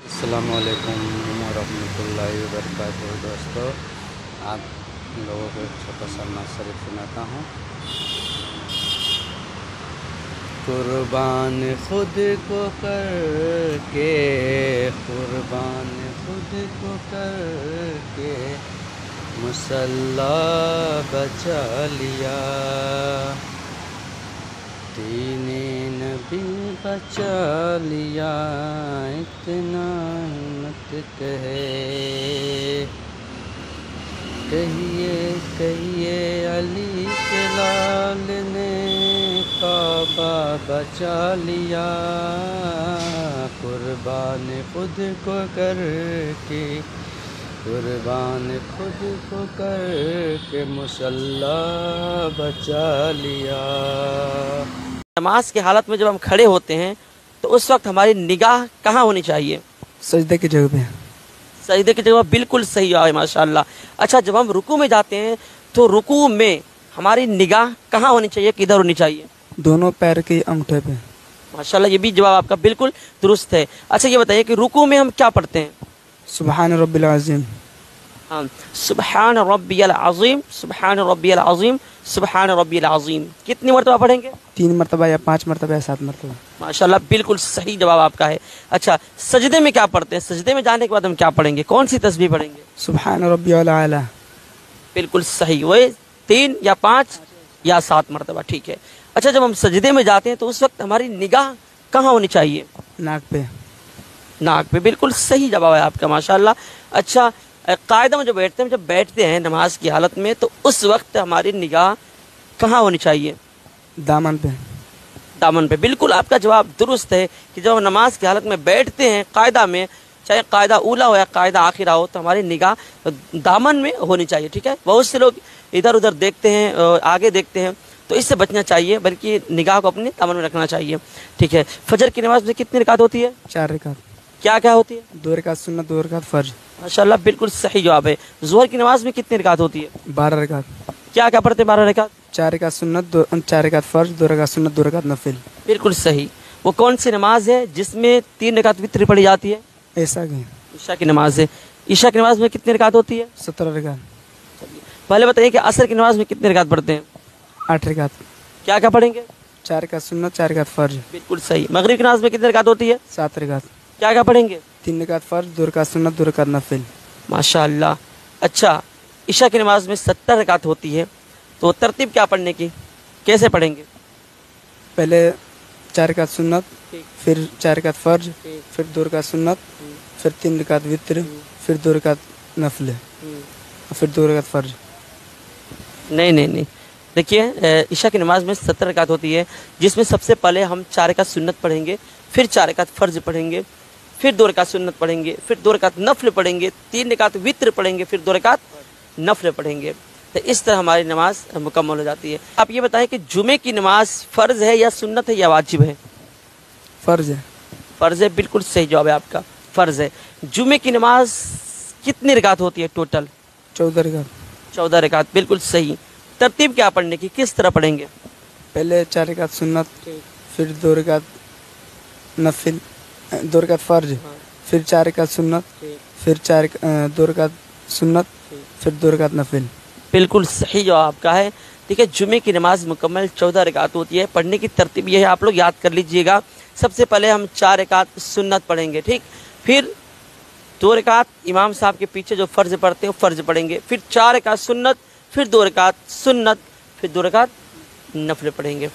अस्सलाम वालेकुम वरहमतुल्लाहि वबरकातुहू। दोस्तों, आप लोगों को एक छोटा सा नमाज़ शरीफ सुनाता हूँ। कुर्बान खुद को करके, कुर्बान खुद को करके मुसल्ला बचा लिया, दीने नबी बचा लिया, इतना मत कहे। कहिए कहिए अली के लाल ने काबा बचा लिया, कुर्बान खुद को करके, कुर्बान खुद को करके मुसल्ला बचा लिया। नमाज की हालत में जब हम खड़े होते हैं तो उस वक्त हमारी निगाह कहाँ होनी चाहिए? सजदे की जगह पे। सजदे की जगह, बिल्कुल सही है माशाल्लाह। अच्छा, जब हम रुकू में जाते हैं तो रुकू में हमारी निगाह कहाँ होनी चाहिए, किधर होनी चाहिए? दोनों पैर के अंगूठे पे। माशाल्लाह, ये भी जवाब आपका बिल्कुल दुरुस्त है। अच्छा, ये बताइए कि रुकू में हम क्या पढ़ते हैं? सुबहान रब्बिल अज़ीम। हाँ, सुबहान रब्बियल अज़ीम, सुबहान रब्बियल अज़ीम, सुबहान रब्बियल अज़ीम। कितनी मरतबा पढ़ेंगे? 3 मरतबा या 5 मरतबा या 7 मरतबा। माशाल्लाह, बिल्कुल सही जवाब आपका है। अच्छा, सजदे में क्या पढ़ते हैं? सजदे में जाने के बाद हम क्या पढ़ेंगे, कौन सी तस्बीह पढ़ेंगे? सुबहान रब्बियल आला। बिल्कुल सही, वही 3 या 5 या 7 मरतबा, ठीक है। अच्छा, जब हम सजदे में जाते हैं तो उस वक्त हमारी निगाह कहाँ होनी चाहिए? नाक पे। नाक पे, बिल्कुल सही जवाब है आपका माशाल्लाह। अच्छा, कायदा में जब बैठते हैं नमाज की हालत में तो उस वक्त हमारी निगाह कहाँ होनी चाहिए? दामन पे। दामन पे, बिल्कुल आपका जवाब दुरुस्त है कि जब हम नमाज की हालत में बैठते हैं कायदा में, चाहे कायदा ऊला हो या कायदा आखिरा हो, तो हमारी निगाह दामन में होनी चाहिए, ठीक है। बहुत से लोग इधर उधर देखते हैं, आगे देखते हैं, तो इससे बचना चाहिए, बल्कि निगाह को अपने दामन में रखना चाहिए, ठीक है। फजर की नमाज में कितनी रकात होती है? 4 रकात। क्या क्या होती है? 2 रकात सुन्नत, 2 रकात फर्ज। माशाल्लाह, बिल्कुल सही जवाब है। ज़ोहर की नमाज में कितनी रकात होती है? 12 रकात। क्या क्या पढ़ते हैं 12 रकात? 4 रकात सुन्नत, 4 रकात फर्ज, 2 रकात सुन्नत, 2 रकात नफिल। बिल्कुल सही। वो कौन सी नमाज है जिसमें 3 रकात वित्र पढ़ी जाती है? ऐसा की ईशा की नमाज है। ईशा की नमाज में कितनी रकात होती है? 17 रकात। पहले बताइए कि असर की नमाज में कितनी रकात पढ़ते हैं? 8 रकात। क्या क्या पढ़ेंगे? 4 रकात सुन्नत, 4 रकात फर्ज। बिल्कुल सही। मगरिब की नमाज में कितनी रकात होती है? 7 रकात। क्या क्या पढ़ेंगे? 3 रकात फर्ज, 2 रकात सुन्नत, 2 रकात नफिल। माशाल्लाह। अच्छा, ईशा की नमाज में 70 रकात होती है, तो तरतीब क्या पढ़ने की, कैसे पढ़ेंगे? पहले 4 रकात सुन्नत, फिर 4 रकात फर्ज, फिर 2 रकात सुन्नत, फिर 3 रकात वित्र, फिर 2 रकात नफल, फिर 2 रकात फर्ज। नहीं, देखिए, ईशा की नमाज में 70 रकात होती है, जिसमें सबसे पहले हम 4 रकात सुन्नत पढ़ेंगे, फिर 4 रकात फर्ज पढ़ेंगे, फिर 2 रकात सुन्नत पढ़ेंगे, फिर 2 रकात नफल पढ़ेंगे, 3 रकात वित्र पढ़ेंगे, फिर 2 रकात नफल पढ़ेंगे। तो इस तरह हमारी नमाज मुकम्मल हो जाती है। आप ये बताएं कि जुमे की नमाज फ़र्ज है या सुन्नत है या वाजिब है? फर्ज है। फ़र्ज है, बिल्कुल सही जवाब है आपका, फ़र्ज है। जुमे की नमाज कितनी रकात होती है टोटल? 14 रकात। 14 रकात, बिल्कुल सही। तरतीब क्या पढ़ने की, किस तरह पढ़ेंगे? पहले 4 रकात सुन्नत, फिर 2 रकात नफिल, 2 रकात फर्ज, फिर 4 रकात सुन्नत, फिर 2 रकात सुन्नत, फिर 2 रकात नफिल। बिल्कुल सही जवाब आपका है। ठीक है, जुमे की नमाज मुकम्मल 14 रकात होती है। पढ़ने की तरतीब यह है, आप लोग याद कर लीजिएगा। सबसे पहले हम 4 रकात सुन्नत पढ़ेंगे, ठीक, फिर 2 रकात इमाम साहब के पीछे जो फ़र्ज पढ़ते हैं वो फ़र्ज पढ़ेंगे, फिर 4 रकात सुन्नत, फिर 2 रकात सुन्नत, फिर 2 रकात नफल पढ़ेंगे।